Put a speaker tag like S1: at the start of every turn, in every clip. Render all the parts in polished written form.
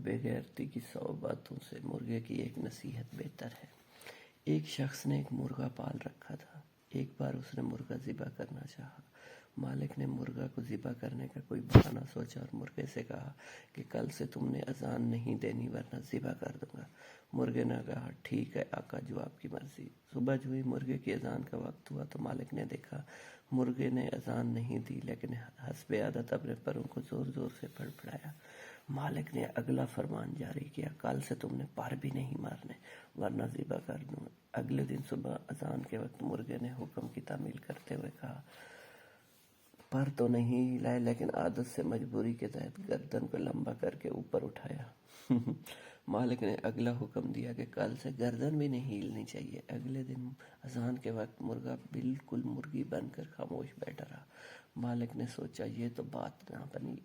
S1: بغیرتی کی 100 باتوں سے مرغے کی ایک نصیحت بہتر ہے۔ ایک شخص نے ایک مرغا پال رکھا تھا۔ ایک بار اس نے مرغا ذبح کرنا چاہا۔ مالک نے مرغا کو ذبح کرنے کا کوئی بہانہ سوچا اور مرغے سے کہا کہ کل سے تم نے اذان نہیں دینی ورنہ ذبح کر دوں گا۔ مرغے نے کہا ٹھیک ہے آقا، جو آپ کی مرضی۔ صبح جو ہی مرغے کی اذان کا وقت ہوا تو مالک نے دیکھا مرغے نے اذان نہیں دی، لیکن حسب عادت اپنے پروں کو زور زور سے پھڑپھڑایا۔ مالک نے اگلا فرمان جاری کیا، کل سے تم نے پر بھی نہیں مارنے ورنہ ذبح کر دوں گا۔ اگلے دن صبح اذان کے وقت مرغے نے حکم کی تعمیل کرتے ہوئے کہا، پر تو نہیں ہلائے لیکن عادت سے مجبوری کے تحت گردن کو لمبا کر کے اوپر اٹھایا۔ مالک نے اگلا حکم دیا کہ کل سے گردن بھی نہیں ہلنی چاہیے۔ اگلے دن اذان کے وقت مرغا بالکل مرغی بن کر خاموش بیٹھا رہا۔ مالک نے سوچا یہ تو بات نہ بنی۔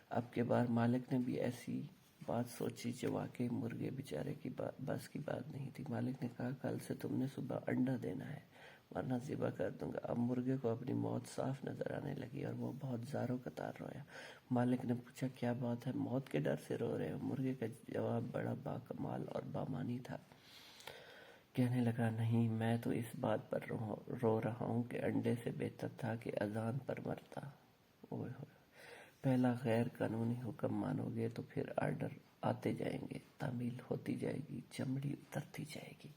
S1: اب کے بار مالک نے بھی ایسی بات سوچی جو واقعی مرغے بیچارے کی بس کی بات نہیں تھی۔ مالک نے کہا کل سے تم نے صبح انڈا دینا ہے ورنہ ذبح کر دوں گا۔ اب مرغے کو اپنی موت صاف نظر آنے لگی اور وہ بہت زاروں قطار رویا۔ مالک نے پوچھا کیا بات ہے، موت کے ڈر سے رو رہے ہو؟ مرغے کا جواب بڑا باکمال اور بامعنی تھا۔ کہنے لگا نہیں، میں تو اس بات پر رو رہا ہوں کہ انڈے سے بہتر تھا کہ اذان پر مرتا۔ اوئے ہوئے، پہلا غیر قانونی حکم مانو گے تو پھر آرڈر آتے جائیں گے، تعمیل ہوتی جائے گی، چمڑی اترتی جائے گی۔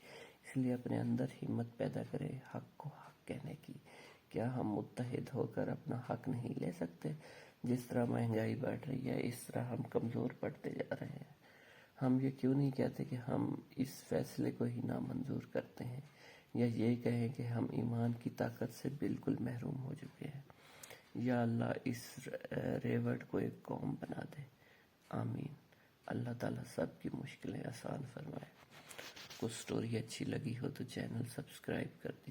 S1: اس لیے اپنے اندر ہمت پیدا کریں حق کو حق کہنے کی۔ کیا ہم متحد ہو کر اپنا حق نہیں لے سکتے؟ جس طرح مہنگائی بڑھ رہی ہے اس طرح ہم کمزور پڑتے جا رہے ہیں۔ ہم یہ کیوں نہیں کہتے کہ ہم اس فیصلے کو ہی نامنظور کرتے ہیں، یا یہ کہیں کہ ہم ایمان کی طاقت سے بالکل محروم ہو چکے ہیں۔ یا اللہ اس ریوڑ کو ایک قوم بنا دے، آمین۔ اللہ تعالیٰ سب کی مشکلیں آسان فرمائے۔ کچھ سٹوری اچھی لگی ہو تو چینل سبسکرائب کر دیجیے۔